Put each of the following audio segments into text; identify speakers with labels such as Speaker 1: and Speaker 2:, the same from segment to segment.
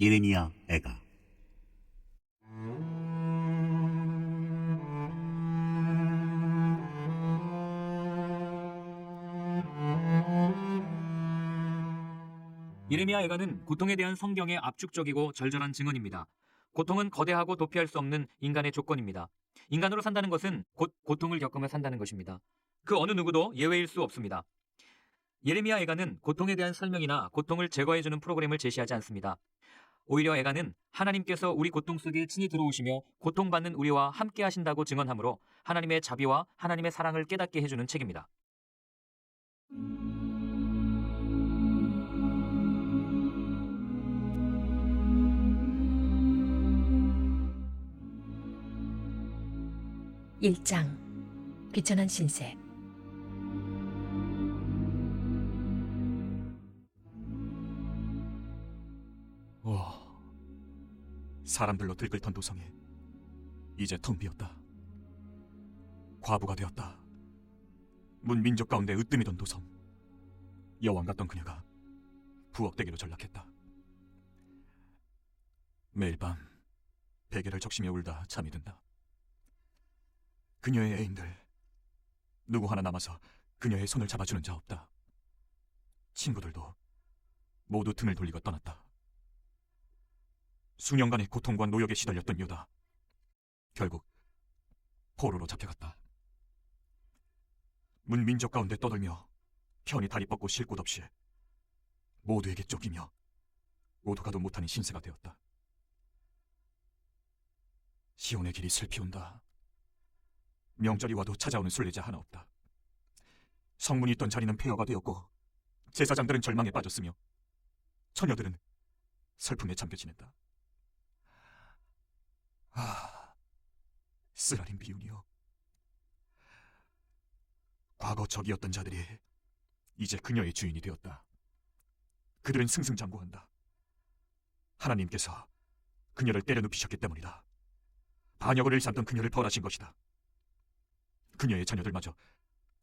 Speaker 1: 예레미야 애가.
Speaker 2: 예레미야 애가는 고통에 대한 성경의 압축적이고 절절한 증언입니다. 고통은 거대하고 도피할 수 없는 인간의 조건입니다. 인간으로 산다는 것은 곧 고통을 겪으며 산다는 것입니다. 그 어느 누구도 예외일 수 없습니다. 예레미야 애가는 고통에 대한 설명이나 고통을 제거해주는 프로그램을 제시하지 않습니다. 오히려 애가는 하나님께서 우리 고통 속에 친히 들어오시며 고통받는 우리와 함께 하신다고 증언하므로 하나님의 자비와 하나님의 사랑을 깨닫게 해주는 책입니다.
Speaker 3: (1장) 비천한 신세.
Speaker 4: 사람들로 들끓던 도성이 이제 텅 비었다. 과부가 되었다. 문민족 가운데 으뜸이던 도성. 여왕 같던 그녀가 부엌대기로 전락했다. 매일 밤 베개를 적시며 울다 잠이 든다. 그녀의 애인들 누구 하나 남아서 그녀의 손을 잡아주는 자 없다. 친구들도 모두 등을 돌리고 떠났다. 수년간의 고통과 노역에 시달렸던 유다, 결국 포로로 잡혀갔다. 문민족 가운데 떠돌며 편히 다리 뻗고 쉴 곳 없이 모두에게 쫓기며 오도 가도 못하는 신세가 되었다. 시온의 길이 슬피 온다. 명절이 와도 찾아오는 순례자 하나 없다. 성문이 있던 자리는 폐허가 되었고 제사장들은 절망에 빠졌으며 처녀들은 슬픔에 잠겨 지낸다. 쓰라린 비운이여. 과거 적이었던 자들이 이제 그녀의 주인이 되었다. 그들은 승승장구한다. 하나님께서 그녀를 때려눕히셨기 때문이다. 반역을 일삼던 그녀를 벌하신 것이다. 그녀의 자녀들마저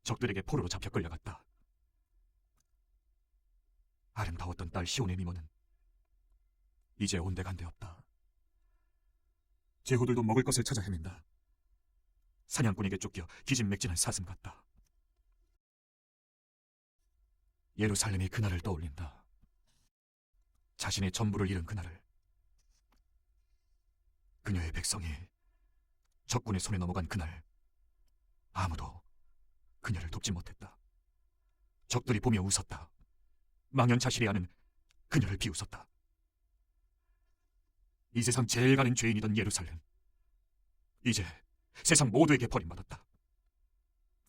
Speaker 4: 적들에게 포로로 잡혀 끌려갔다. 아름다웠던 딸 시온의 미모는 이제 온데간데 없다. 제후들도 먹을 것을 찾아 헤맨다. 사냥꾼에게 쫓겨 기진맥진한 사슴 같다. 예루살렘이 그날을 떠올린다. 자신의 전부를 잃은 그날을. 그녀의 백성이 적군의 손에 넘어간 그날, 아무도 그녀를 돕지 못했다. 적들이 보며 웃었다. 망연자실히 하는 그녀를 비웃었다. 이 세상 제일 가는 죄인이던 예루살렘, 이제 세상 모두에게 버림받았다.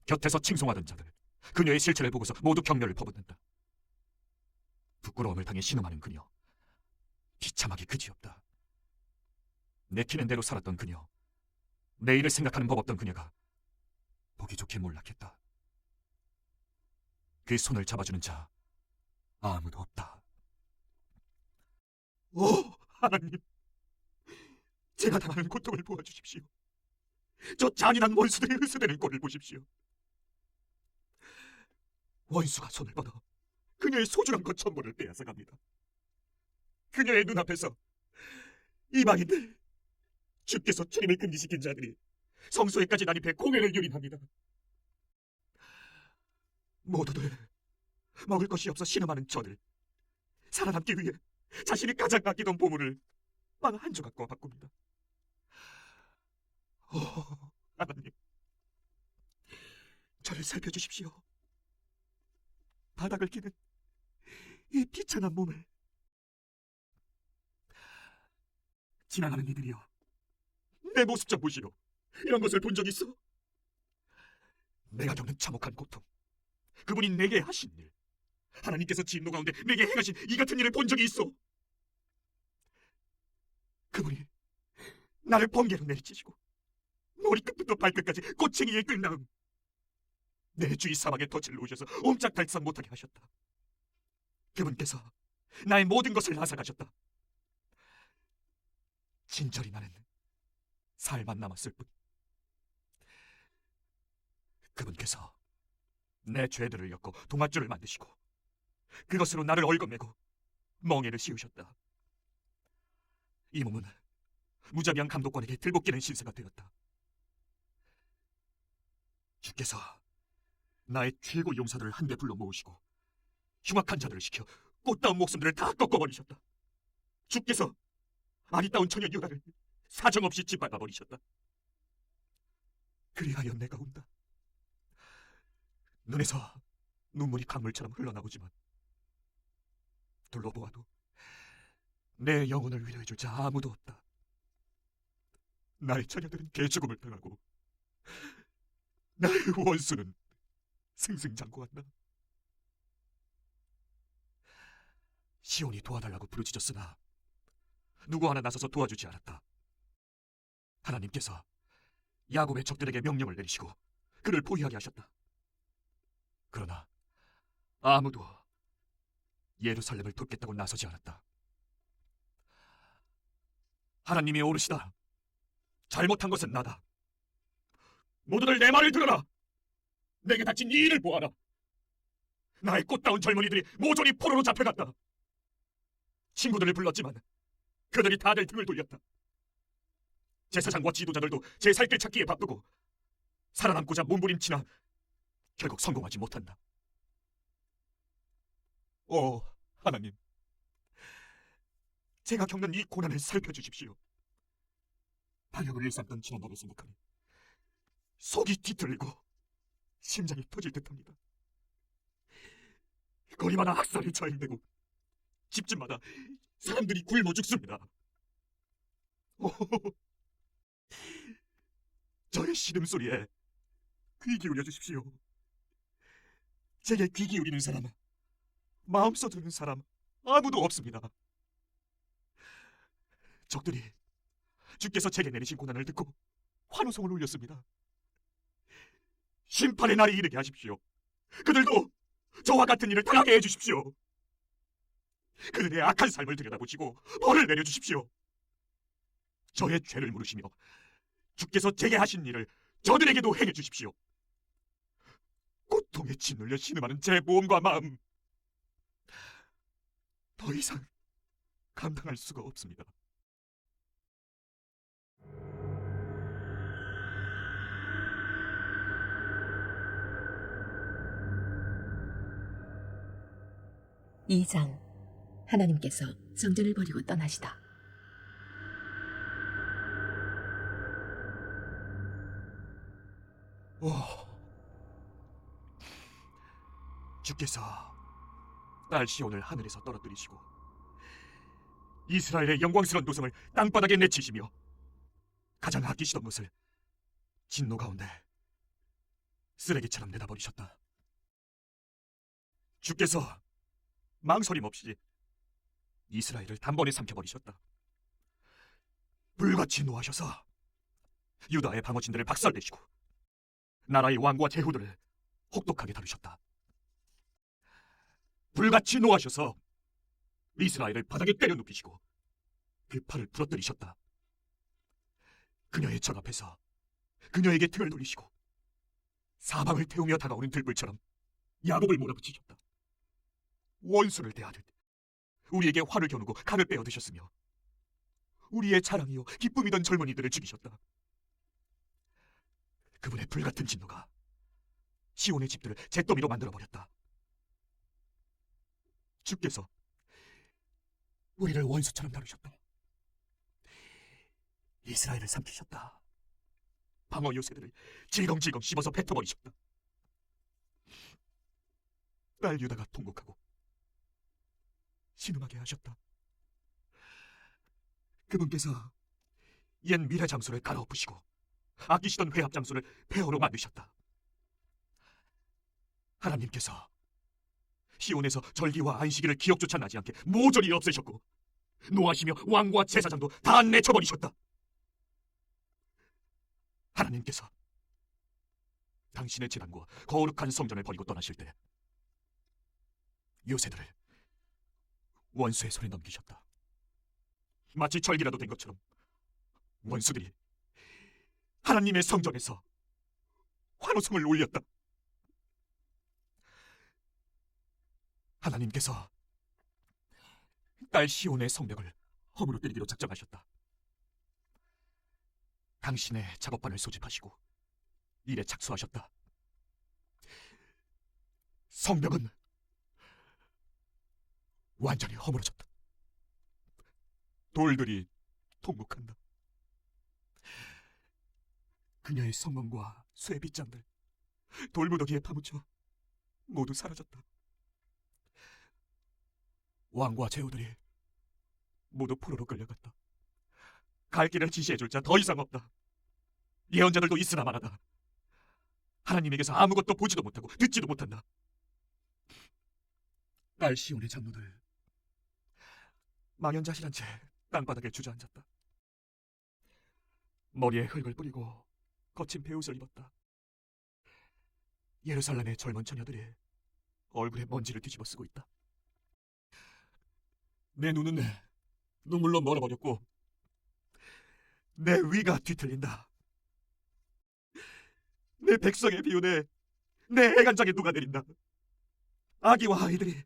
Speaker 4: 곁에서 칭송하던 자들, 그녀의 실체를 보고서 모두 격려를 퍼붓는다. 부끄러움을 당해 신음하는 그녀, 비참하기 그지없다. 내키는 대로 살았던 그녀, 내일을 생각하는 법 없던 그녀가 보기 좋게 몰락했다. 그 손을 잡아주는 자 아무도 없다. 오, 하나님, 제가 당하는 고통을 보아주십시오. 저 잔인한 원수들이 흡수되는 꼴을 보십시오. 원수가 손을 뻗어 그녀의 소중한 것 전부를 빼앗아 갑니다. 그녀의 눈앞에서 이방인들, 주께서 출입을 금지시킨 자들이 성소에까지 난입해 공회를 유린합니다. 모두들 먹을 것이 없어 신음하는 저들, 살아남기 위해 자신이 가장 아끼던 보물을 빵 한 조각과 바꿉니다. 오, 하나님, 저를 살펴주십시오. 바닥을 기는 이 비천한 몸을. 지나가는 이들이여, 내 모습 좀 보시오. 이런 것을 본 적 있어? 내가 겪는 참혹한 고통, 그분이 내게 하신 일, 하나님께서 진노 가운데 내게 행하신 이 같은 일을 본 적이 있어. 그분이 나를 번개로 내리치시고 머리끝부터 발끝까지 꼬챙이에 끌 다음 내 주위 사방에 덫을 놓으셔서 옴짝달싹 못하게 하셨다. 그분께서 나의 모든 것을 앗아가셨다. 진절이 나는 살만 남았을 뿐. 그분께서 내 죄들을 엮고 동아줄을 만드시고 그것으로 나를 얽어매고 멍에를 씌우셨다. 이 몸은 무자비한 감독관에게 들볶이는 신세가 되었다. 주께서 나의 최고 용사들을 한데 불러 모으시고 흉악한 자들을 시켜 꽃다운 목숨들을 다 꺾어버리셨다. 주께서 아리따운 처녀 유다를 사정없이 짓밟아버리셨다. 그리하여 내가 운다. 눈에서 눈물이 강물처럼 흘러나오지만 둘러보아도 내 영혼을 위로해줄 자 아무도 없다. 나의 처녀들은 개죽음을 당하고 나의 원수는 승승장구한다. 시온이 도와달라고 부르짖었으나 누구 하나 나서서 도와주지 않았다. 하나님께서 야곱의 적들에게 명령을 내리시고 그를 포위하게 하셨다. 그러나 아무도 예루살렘을 돕겠다고 나서지 않았다. 하나님이 오르시다. 잘못한 것은 나다. 모두들 내 말을 들어라. 내게 닥친 이 일을 보아라. 나의 꽃다운 젊은이들이 모조리 포로로 잡혀갔다. 친구들을 불렀지만 그들이 다들 등을 돌렸다. 제사장과 지도자들도 제 살 길 찾기에 바쁘고 살아남고자 몸부림치나 결국 성공하지 못한다. 오 하나님, 제가 겪는 이 고난을 살펴주십시오. 반역을 일삼던 지난날을 생각하니 속이 뒤틀리고 심장이 터질 듯합니다. 거리마다 학살이 자행되고 집집마다 사람들이 굶어 죽습니다. 오, 저의 신음소리에 귀 기울여 주십시오. 제게 귀 기울이는 사람, 마음 써주는 사람 아무도 없습니다. 적들이 주께서 제게 내리신 고난을 듣고 환호성을 울렸습니다. 심판의 날이 이르게 하십시오. 그들도 저와 같은 일을 당하게 해주십시오. 그들의 악한 삶을 들여다보시고 벌을 내려주십시오. 저의 죄를 물으시며 주께서 제게 하신 일을 저들에게도 행해 주십시오. 고통에 짓눌려 신음하는 제 몸과 마음 더 이상 감당할 수가 없습니다.
Speaker 3: 이장 하나님께서 성전을 버리고 떠나시다.
Speaker 4: 오, 주께서 딸 시온을 하늘에서 떨어뜨리시고 이스라엘의 영광스러운 도성을 땅바닥에 내치시며 가장 아끼시던 것을 진노 가운데 쓰레기처럼 내다버리셨다. 주께서 망설임 없이 이스라엘을 단번에 삼켜버리셨다. 불같이 노하셔서 유다의 방어진들을 박살내시고 나라의 왕과 제후들을 혹독하게 다루셨다. 불같이 노하셔서 이스라엘을 바닥에 때려 눕히시고 그 팔을 부러뜨리셨다. 그녀의 적 앞에서 그녀에게 등을 돌리시고 사방을 태우며 다가오는 들불처럼 야곱을 몰아붙이셨다. 원수를 대하듯 우리에게 화를 겨누고 칼을 빼어 드셨으며 우리의 자랑이요 기쁨이던 젊은이들을 죽이셨다. 그분의 불같은 진노가 시온의 집들을 잿더미로 만들어버렸다. 주께서 우리를 원수처럼 다루셨다. 이스라엘을 삼키셨다. 방어 요새들을 질겅질겅 씹어서 뱉어버리셨다. 딸 유다가 통곡하고 신음하게 하셨다. 그분께서 옛 미래 장소를 갈아엎으시고 아끼시던 회합 장소를 폐허로 만드셨다. 하나님께서 시온에서 절기와 안식일을 기억조차 나지 않게 모조리 없애셨고 노하시며 왕과 제사장도 다 내쳐버리셨다. 하나님께서 당신의 제단과 거룩한 성전을 버리고 떠나실 때 요새들을 원수의 손에 넘기셨다. 마치 절기라도 된 것처럼 원수들이 하나님의 성전에서 환호성을 울렸다. 하나님께서 딸 시온의 성벽을 허물어 때리기로 작정하셨다. 당신의 작업반을 소집하시고 일에 착수하셨다. 성벽은 완전히 허물어졌다. 돌들이 통곡한다. 그녀의 성검과 쇠 빗장들, 돌무더기에 파묻혀 모두 사라졌다. 왕과 제후들이 모두 포로로 끌려갔다. 갈 길을 지시해줄 자 더 이상 없다. 예언자들도 있으나 마나다. 하나님에게서 아무것도 보지도 못하고 듣지도 못한다. 딸 시온의 장로들 망연자실한 채 땅바닥에 주저앉았다. 머리에 흙을 뿌리고 거친 베옷을 입었다. 예루살렘의 젊은 처녀들이 얼굴에 먼지를 뒤집어 쓰고 있다. 내 눈은 눈물로 멀어버렸고 내 위가 뒤틀린다. 내 백성의 비운에 내 애간장에 누가 내린다. 아기와 아이들이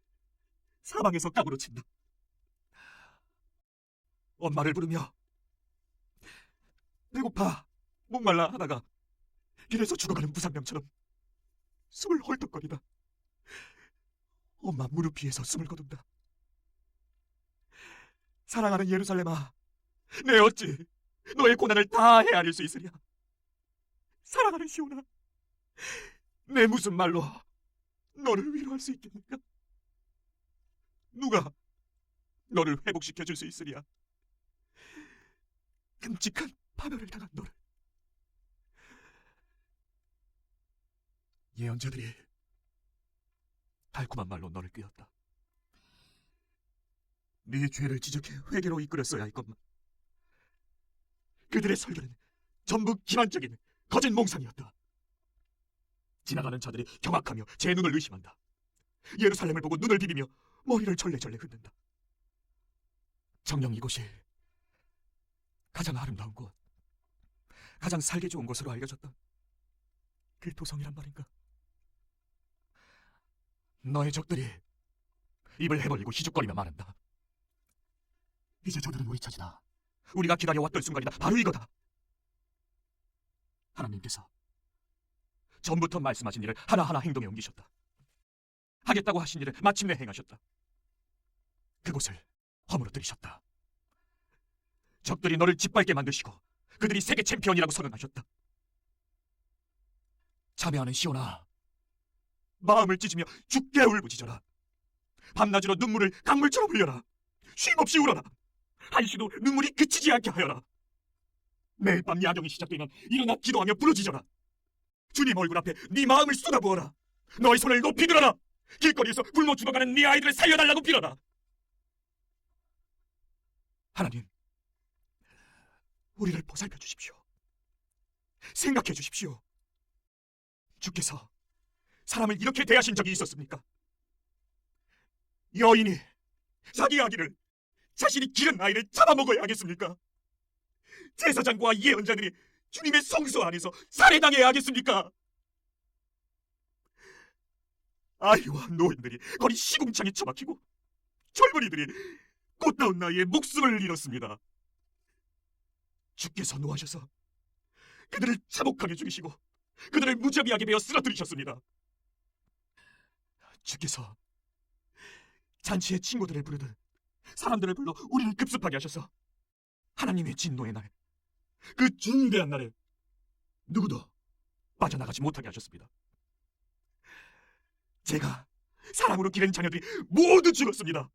Speaker 4: 사방에서 깡으로 친다. 엄마를 부르며 배고파 목말라 하다가 길에서 죽어가는 무상명처럼 숨을 헐떡거리다. 엄마 무릎 위에서 숨을 거둔다. 사랑하는 예루살렘아, 내 어찌 너의 고난을 다 헤아릴 수 있으랴. 사랑하는 시온아, 내 무슨 말로 너를 위로할 수 있겠는가? 누가 너를 회복시켜 줄 수 있으랴. 끔찍한 파멸을 당한 너를. 예언자들이 달콤한 말로 너를 꿰었다. 네 죄를 지적해 회개로 이끌었어야 할 것만. 그들의 설교는 전부 기만적인 거짓 몽상이었다. 지나가는 자들이 경악하며 제 눈을 의심한다. 예루살렘을 보고 눈을 비비며 머리를 절레절레 흔든다. 정녕 이곳이 가장 아름다운 곳, 가장 살기 좋은 곳으로 알려졌던 그 도성이란 말인가? 너의 적들이 입을 해벌리고 희죽거리며 말한다. 이제 저들은 우리 차지다. 우리가 기다려왔던 순간이다. 바로 이거다. 하나님께서 전부터 말씀하신 일을 하나하나 행동에 옮기셨다. 하겠다고 하신 일을 마침내 행하셨다. 그곳을 허물어뜨리셨다. 적들이 너를 짓밟게 만드시고 그들이 세계 챔피언이라고 선언하셨다. 참여하는 시온아, 마음을 찢으며 죽게 울부짖어라. 밤낮으로 눈물을 강물처럼 흘려라. 쉼없이 울어라. 한시도 눈물이 그치지 않게 하여라. 매일 밤 야경이 시작되면 일어나 기도하며 부르짖어라. 주님 얼굴 앞에 네 마음을 쏟아부어라. 너의 손을 높이 들어라. 길거리에서 굶어 죽어가는 네 아이들을 살려달라고 빌어라. 하나님, 우리를 보살펴 주십시오. 생각해 주십시오. 주께서 사람을 이렇게 대하신 적이 있었습니까? 여인이 자기 아기를 자신이 기른 아이를 잡아먹어야 하겠습니까? 제사장과 예언자들이 주님의 성소 안에서 살해당해야 하겠습니까? 아이와 노인들이 거리 시궁창에 처박히고 젊은이들이 꽃다운 나이에 목숨을 잃었습니다. 주께서 노하셔서 그들을 참혹하게 죽이시고 그들을 무자비하게 베어 쓰러뜨리셨습니다. 주께서 잔치에 친구들을 부르듯 사람들을 불러 우리를 급습하게 하셔서 하나님의 진노의 날, 그 중대한 날에 누구도 빠져나가지 못하게 하셨습니다. 제가 사랑으로 기른 자녀들이 모두 죽었습니다.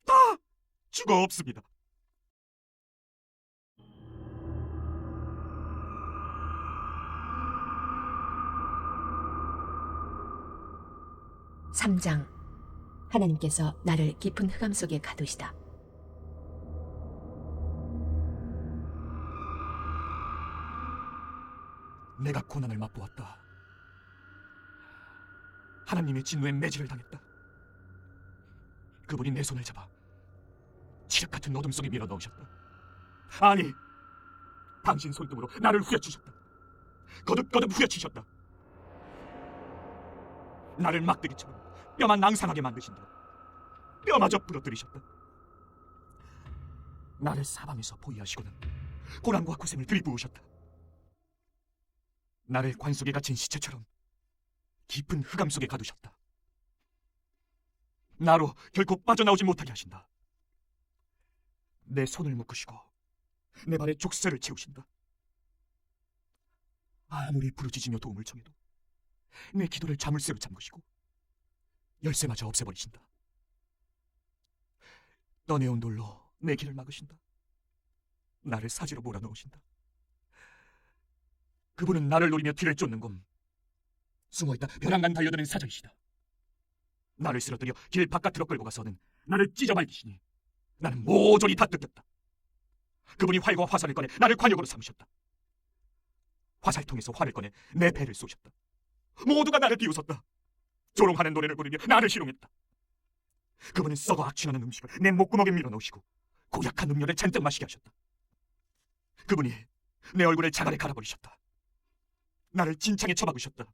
Speaker 4: 다 죽어 없습니다.
Speaker 3: 삼장 하나님께서 나를 깊은 흑암 속에 가두시다.
Speaker 4: 내가 고난을 맛보았다. 하나님의 진노에 매질을 당했다. 그분이 내 손을 잡아 칠흑 같은 어둠 속에 밀어넣으셨다. 아니, 당신 손등으로 나를 후려치셨다. 거듭거듭 후려치셨다. 나를 막대기처럼 뼈만 낭상하게 만드신 뒤 뼈마저 부러뜨리셨다. 나를 사방에서 보위하시고는 고난과 고생을 들이부으셨다. 나를 관 속에 갇힌 시체처럼 깊은 흑암 속에 가두셨다. 나로 결코 빠져나오지 못하게 하신다. 내 손을 묶으시고 내 발에 족쇄를 채우신다. 아무리 부르짖으며 도움을 청해도 내 기도를 자물쇠로 잠그시고 열쇠마저 없애버리신다. 떠내온 돌로 내 길을 막으신다. 나를 사지로 몰아넣으신다. 그분은 나를 노리며 뒤를 쫓는 곰, 숨어있다 벼랑간 달려드는 사자이시다. 나를 쓰러뜨려 길 바깥으로 끌고 가서는 나를 찢어밟으시니 나는 모조리 다 뜯겼다. 그분이 활과 화살을 꺼내 나를 관역으로 삼으셨다. 화살통에서 활을 꺼내 내 배를 쏘셨다. 모두가 나를 비웃었다. 조롱하는 노래를 부르며 나를 희롱했다. 그분은 썩어 악취나는 음식을 내 목구멍에 밀어넣으시고 고약한 음료를 잔뜩 마시게 하셨다. 그분이 내 얼굴을 자갈에 갈아버리셨다. 나를 진창에 쳐박으셨다.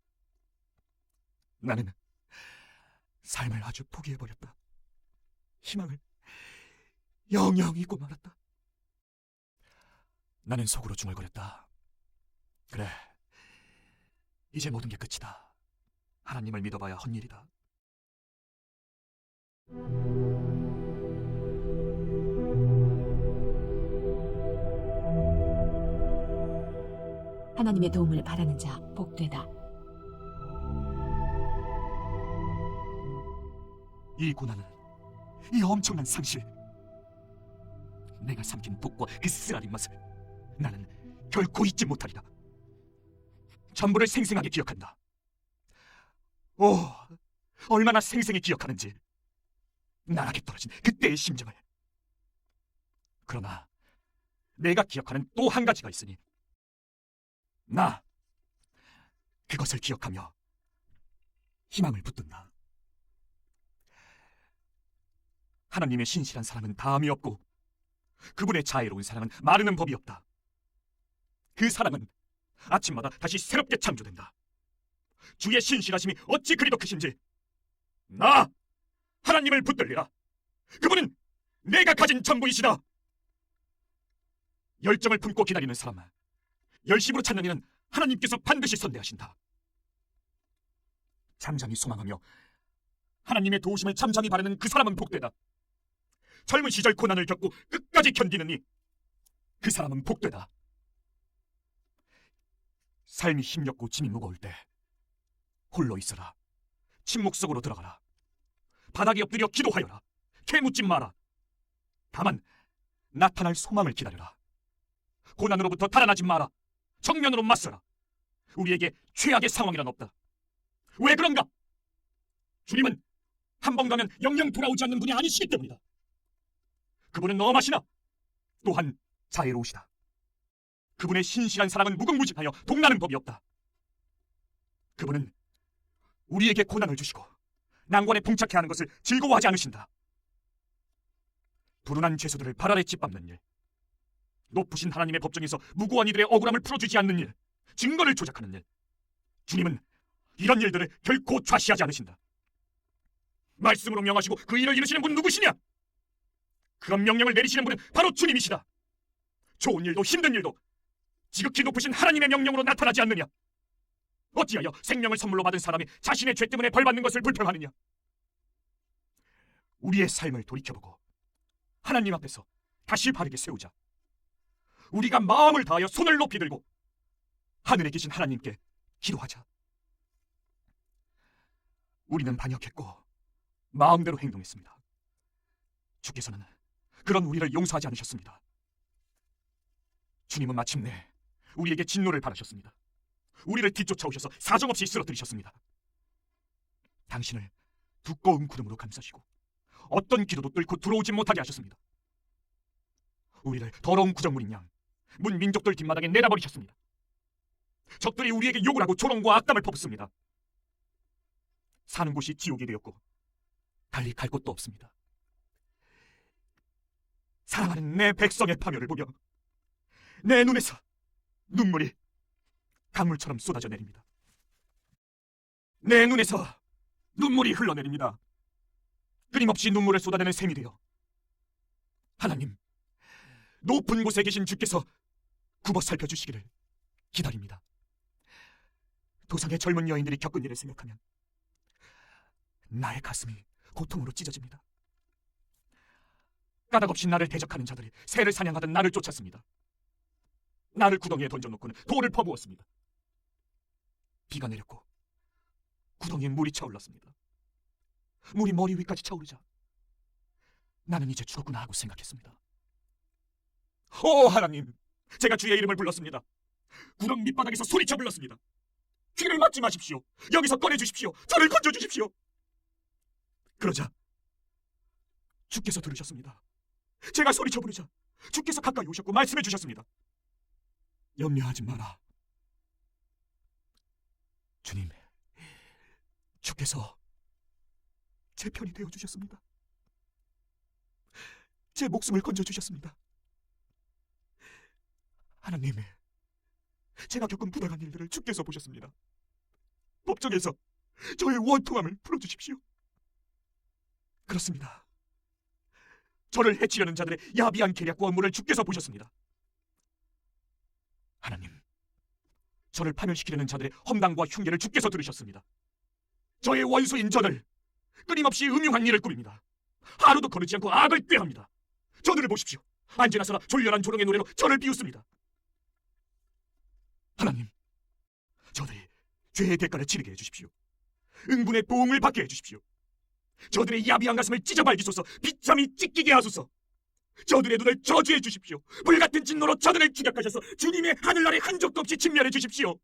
Speaker 4: 나는 삶을 아주 포기해버렸다. 희망을 영영 잊고 말았다. 나는 속으로 중얼거렸다. 그래, 이제 모든 게 끝이다. 하나님을 믿어봐야 헛일이다.
Speaker 3: 하나님의 도움을 바라는 자 복되다.
Speaker 4: 이 고난은, 이 엄청난 상실, 내가 삼킨 독과 그 쓰라린 맛을 나는 결코 잊지 못하리라. 전부를 생생하게 기억한다. 오, 얼마나 생생히 기억하는지. 나락에 떨어진 그때의 심정을. 그러나 내가 기억하는 또 한 가지가 있으니 나 그것을 기억하며 희망을 붙든다. 하나님의 신실한 사랑은 다함이 없고 그분의 자애로운 사랑은 마르는 법이 없다. 그 사랑은 아침마다 다시 새롭게 창조된다. 주의 신실하심이 어찌 그리도 크신지 나 하나님을 붙들리라. 그분은 내가 가진 전부이시다. 열정을 품고 기다리는 사람, 열심으로 찾는 이는 하나님께서 반드시 선대하신다. 잠잠히 소망하며 하나님의 도우심을 잠잠히 바라는 그 사람은 복되다. 젊은 시절 고난을 겪고 끝까지 견디는 이, 그 사람은 복되다. 삶이 힘겹고 짐이 무거울 때 홀로 있어라. 침묵 속으로 들어가라. 바닥에 엎드려 기도하여라. 캐묻지 마라. 다만 나타날 소망을 기다려라. 고난으로부터 달아나지 마라. 정면으로 맞서라. 우리에게 최악의 상황이란 없다. 왜 그런가? 주님은 한 번 가면 영영 돌아오지 않는 분이 아니시기 때문이다. 그분은 엄하시나 또한 자애로우시다. 그분의 신실한 사랑은 무궁무진하여 동나는 법이 없다. 그분은 우리에게 고난을 주시고 난관에 봉착해 하는 것을 즐거워하지 않으신다. 불운한 죄수들을 발 아래 짓밟는 일, 높으신 하나님의 법정에서 무고한 이들의 억울함을 풀어주지 않는 일, 증거를 조작하는 일, 주님은 이런 일들을 결코 좌시하지 않으신다. 말씀으로 명하시고 그 일을 이루시는 분 누구시냐? 그런 명령을 내리시는 분은 바로 주님이시다. 좋은 일도 힘든 일도 지극히 높으신 하나님의 명령으로 나타나지 않느냐? 어찌하여 생명을 선물로 받은 사람이 자신의 죄 때문에 벌받는 것을 불평하느냐? 우리의 삶을 돌이켜보고 하나님 앞에서 다시 바르게 세우자. 우리가 마음을 다하여 손을 높이 들고 하늘에 계신 하나님께 기도하자. 우리는 반역했고 마음대로 행동했습니다. 주께서는 그런 우리를 용서하지 않으셨습니다. 주님은 마침내 우리에게 진노를 바라셨습니다. 우리를 뒤쫓아오셔서 사정없이 쓰러뜨리셨습니다. 당신을 두꺼운 구름으로 감싸시고 어떤 기도도 뚫고 들어오지 못하게 하셨습니다. 우리를 더러운 구정물인 양 문 민족들 뒷마당에 내다버리셨습니다. 적들이 우리에게 욕을 하고 조롱과 악담을 퍼붓습니다. 사는 곳이 지옥이 되었고 달리 갈 곳도 없습니다. 사랑하는 내 백성의 파멸을 보며 내 눈에서 눈물이 강물처럼 쏟아져 내립니다. 내 눈에서 눈물이 흘러내립니다. 끊임없이 눈물을 쏟아내는 셈이 되어 하나님, 높은 곳에 계신 주께서 굽어 살펴주시기를 기다립니다. 도상의 젊은 여인들이 겪은 일을 생각하면 나의 가슴이 고통으로 찢어집니다. 까닭없이 나를 대적하는 자들이 새를 사냥하던 나를 쫓았습니다. 나를 구덩이에 던져놓고는 돌을 퍼부었습니다. 비가 내렸고 구덩이에 물이 차올랐습니다. 물이 머리 위까지 차오르자 나는 이제 죽었구나 하고 생각했습니다. 오 하나님, 제가 주의 이름을 불렀습니다. 구덩이 밑바닥에서 소리쳐 불렀습니다. 귀를 막지 마십시오. 여기서 꺼내주십시오. 저를 건져주십시오. 그러자 주께서 들으셨습니다. 제가 소리쳐 부르자 주께서 가까이 오셨고 말씀해 주셨습니다. 염려하지 마라. 주님, 주께서 제 편이 되어주셨습니다. 제 목숨을 건져주셨습니다. 하나님, 제가 겪은 부당한 일들을 주께서 보셨습니다. 법정에서 저의 원통함을 풀어주십시오. 그렇습니다. 저를 해치려는 자들의 야비한 계략과 업무를 주께서 보셨습니다. 하나님, 저를 파멸시키려는 자들의 험담과 흉계를 주께서 들으셨습니다. 저의 원수인 저들 끊임없이 음흉한 일을 꾸밉니다. 하루도 거르지 않고 악을 꾀합니다. 저들을 보십시오. 안지나서나 졸렬한 조롱의 노래로 저를 비웃습니다. 하나님, 저들이 죄의 대가를 치르게 해주십시오. 응분의 보응을 받게 해주십시오. 저들의 야비한 가슴을 찢어발기소서. 비참히 찢기게 하소서. 저들의 눈을 저주해 주십시오. 불같은 진노로 저들을 추격하셔서 주님의 하늘나라의 흔적도 없이 진멸해 주십시오.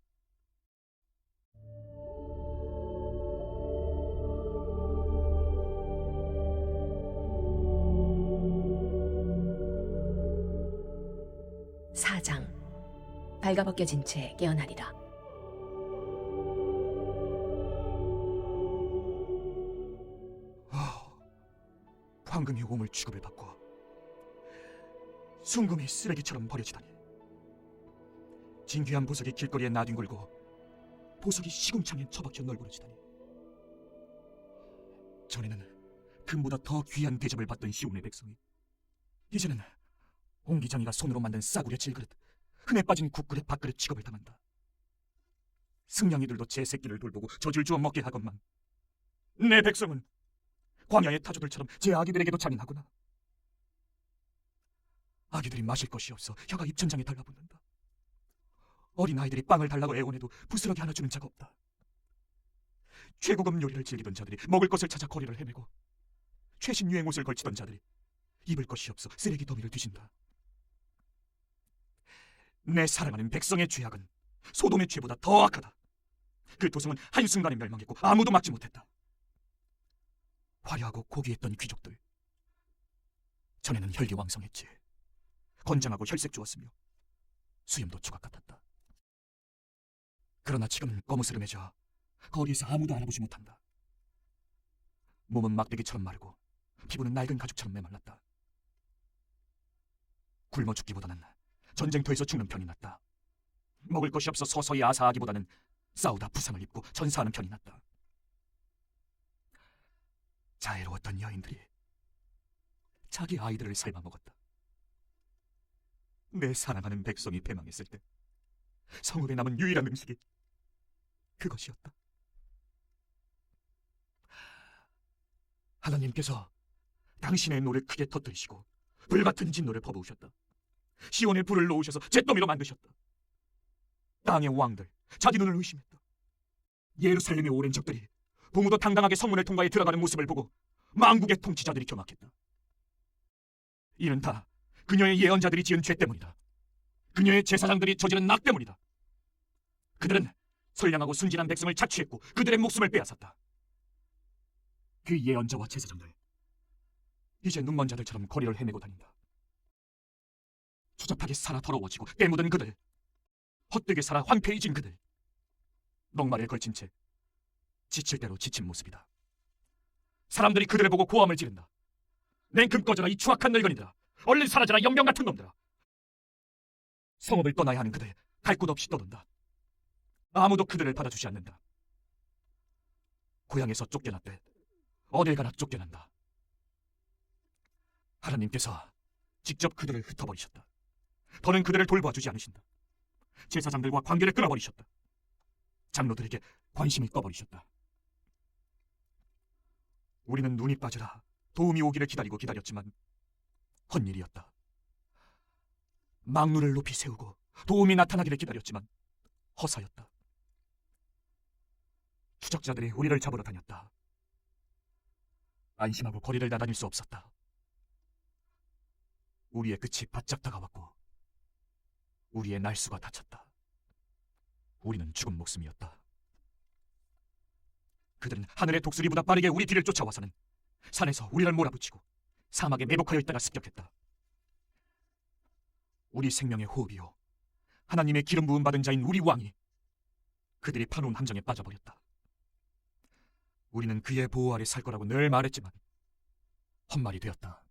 Speaker 3: 사장 발가벗겨진 채 깨어나리라.
Speaker 4: 황금이 오물 취급을 받고 순금이 쓰레기처럼 버려지다니. 진귀한 보석이 길거리에 나뒹굴고 보석이 시궁창에 처박혀 널브러지다니. 전에는 금보다 더 귀한 대접을 받던 시온의 백성이 이제는 옹기장이가 손으로 만든 싸구려 질그릇, 흔해 빠진 국그릇, 밥그릇 취급을 당한다. 승냥이들도 제 새끼를 돌보고 젖을 주어 먹게 하건만 내 백성은 광야의 타조들처럼 제 아기들에게도 잔인하구나. 아기들이 마실 것이 없어 혀가 입천장에 달라붙는다. 어린 아이들이 빵을 달라고 애원해도 부스러기 하나 주는 자가 없다. 최고급 요리를 즐기던 자들이 먹을 것을 찾아 거리를 헤매고 최신 유행 옷을 걸치던 자들이 입을 것이 없어 쓰레기 더미를 뒤진다. 내 사랑하는 백성의 죄악은 소돔의 죄보다 더 악하다. 그 도성은 한순간에 멸망했고 아무도 막지 못했다. 화려하고 고귀했던 귀족들, 전에는 혈기왕성했지. 건장하고 혈색 좋았으며 수염도 조각 같았다. 그러나 지금은 거무스름해져 거리에서 아무도 알아보지 못한다. 몸은 막대기처럼 마르고 피부는 낡은 가죽처럼 메말랐다. 굶어 죽기보다는 전쟁터에서 죽는 편이 낫다. 먹을 것이 없어 서서히 아사하기보다는 싸우다 부상을 입고 전사하는 편이 낫다. 자애로웠던 여인들이 자기 아이들을 삶아 먹었다. 내 사랑하는 백성이 패망했을 때 성읍에 남은 유일한 음식이 그것이었다. 하나님께서 당신의 노를 크게 터뜨리시고 불같은 진노를 퍼부으셨다. 시온의 불을 놓으셔서 잿더미로 만드셨다. 땅의 왕들 자기 눈을 의심했다. 예루살렘의 오랜 적들이 부무도 당당하게 성문을 통과해 들어가는 모습을 보고 만국의 통치자들이 경악했다. 이는 다 그녀의 예언자들이 지은 죄 때문이다. 그녀의 제사장들이 저지른 악 때문이다. 그들은 선량하고 순진한 백성을 착취했고 그들의 목숨을 빼앗았다. 그 예언자와 제사장들 이제 눈먼 자들처럼 거리를 헤매고 다닌다. 추잡하게 살아 더러워지고 때 묻은 그들, 헛되게 살아 황폐해진 그들, 넉마리에 걸친 채 지칠 대로 지친 모습이다. 사람들이 그들을 보고 고함을 지른다. 냉큼 꺼져라 이 추악한 늙은이들아. 얼른 사라져라 연병 같은 놈들아. 성읍을 떠나야 하는 그들 갈 곳 없이 떠돈다. 아무도 그들을 받아주지 않는다. 고향에서 쫓겨났대 어딜 가나 쫓겨난다. 하나님께서 직접 그들을 흩어버리셨다. 더는 그들을 돌봐주지 않으신다. 제사장들과 관계를 끊어버리셨다. 장로들에게 관심을 꺼버리셨다. 우리는 눈이 빠지라 도움이 오기를 기다리고 기다렸지만 헛일이었다. 망루를 높이 세우고 도움이 나타나기를 기다렸지만 허사였다. 추적자들이 우리를 잡으러 다녔다. 안심하고 거리를 나다닐 수 없었다. 우리의 끝이 바짝 다가왔고 우리의 날수가 닫혔다. 우리는 죽은 목숨이었다. 그들은 하늘의 독수리보다 빠르게 우리 뒤를 쫓아와서는 산에서 우리를 몰아붙이고 사막에 매복하여 있다가 습격했다. 우리 생명의 호흡이요 하나님의 기름 부음 받은 자인 우리 왕이 그들이 파놓은 함정에 빠져버렸다. 우리는 그의 보호 아래 살 거라고 늘 말했지만 헛말이 되었다.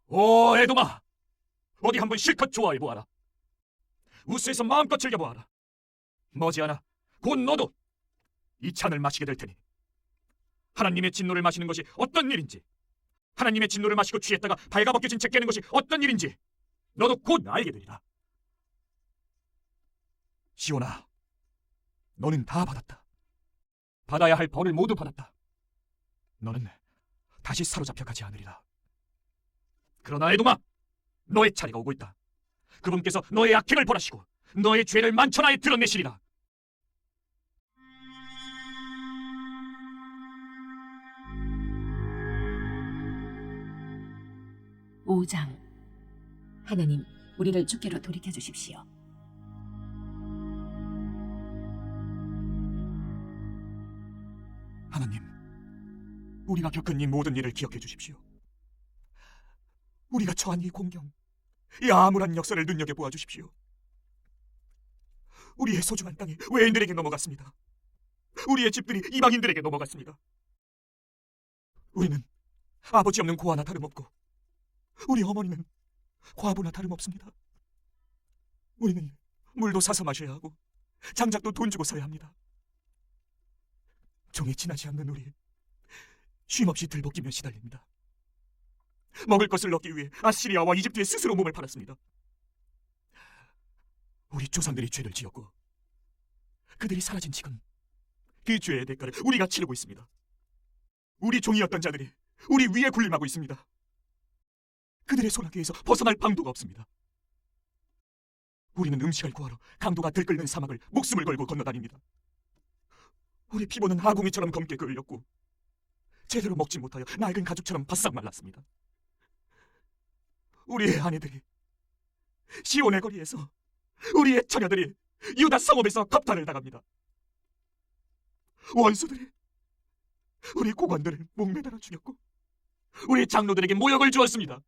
Speaker 4: 오 에돔아, 어디 한번 실컷 좋아해보아라. 우스에서 마음껏 즐겨보아라. 머지않아 곧 너도 이 잔을 마시게 될 테니 하나님의 진노를 마시는 것이 어떤 일인지, 하나님의 진노를 마시고 취했다가 발가벗겨진 채 깨는 것이 어떤 일인지 너도 곧 알게 되리라. 시온아, 너는 다 받았다. 받아야 할 벌을 모두 받았다. 너는 다시 사로잡혀 가지 않으리라. 그러나 에돔아, 너의 차례가 오고 있다. 그분께서 너의 악행을 벌하시고 너의 죄를 만천하에 드러내시리라.
Speaker 3: 오장 하나님, 우리를 주께로 돌이켜 주십시오.
Speaker 4: 하나님, 우리가 겪은 이 모든 일을 기억해 주십시오. 우리가 처한 이 공경, 이 암울한 역사를 눈여겨보아 주십시오. 우리의 소중한 땅이 외인들에게 넘어갔습니다. 우리의 집들이 이방인들에게 넘어갔습니다. 우리는 아버지 없는 고아나 다름없고 우리 어머니는 과부나 다름없습니다. 우리는 물도 사서 마셔야 하고 장작도 돈 주고 사야 합니다. 종이 지나지 않는 우리, 쉼없이 들볶이며 시달립니다. 먹을 것을 얻기 위해 아시리아와 이집트에 스스로 몸을 팔았습니다. 우리 조상들이 죄를 지었고 그들이 사라진 지금 그 죄의 대가를 우리가 치르고 있습니다. 우리 종이었던 자들이 우리 위에 군림하고 있습니다. 그들의 소나기에서 벗어날 방도가 없습니다. 우리는 음식을 구하러 강도가 들끓는 사막을 목숨을 걸고 건너다닙니다. 우리 피부는 아궁이처럼 검게 그을렸고 제대로 먹지 못하여 낡은 가죽처럼 바싹 말랐습니다. 우리의 아내들이 시온의 거리에서, 우리의 처녀들이 유다 성읍에서 겁탈을 당합니다. 원수들이 우리 고관들을 목매달아 죽였고 우리 장로들에게 모욕을 주었습니다.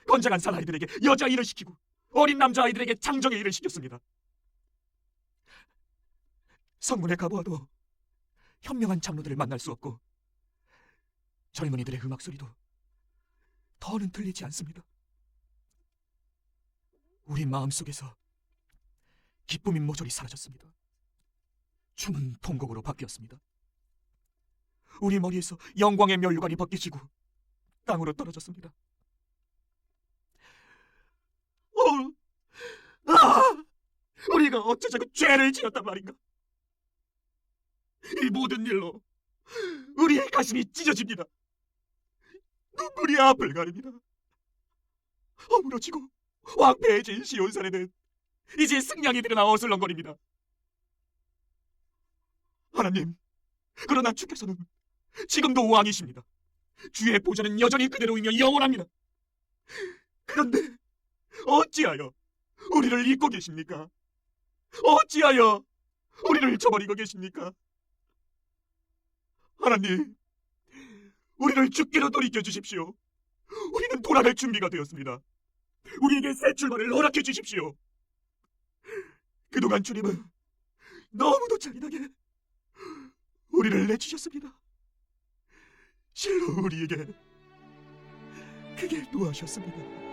Speaker 4: 건장한 사나이들에게 여자 일을 시키고 어린 남자아이들에게 장정의 일을 시켰습니다. 성문에 가보아도 현명한 장로들을 만날 수 없고 젊은이들의 음악 소리도 더는 들리지 않습니다. 우리 마음속에서 기쁨인 모조리 사라졌습니다. 춤은 통곡으로 바뀌었습니다. 우리 머리에서 영광의 면류관이 벗겨지고 땅으로 떨어졌습니다. 우리가 어쩌자고 죄를 지었단 말인가? 이 모든 일로 우리의 가슴이 찢어집니다. 눈물이 앞을 가립니다. 허물어지고 황폐해진 시온산에는 이제 승냥이 드러나 어슬렁거립니다. 하나님, 그러나 주께서는 지금도 왕이십니다. 주의 보좌는 여전히 그대로이며 영원합니다. 그런데 어찌하여 우리를 잊고 계십니까? 어찌하여 우리를 저버리고 계십니까? 하나님, 우리를 주께로 돌이켜 주십시오. 우리는 돌아갈 준비가 되었습니다. 우리에게 새 출발을 허락해 주십시오. 그동안 주님은 너무도 잔인하게 우리를 내주셨습니다. 실로 우리에게 크게 노하셨습니다.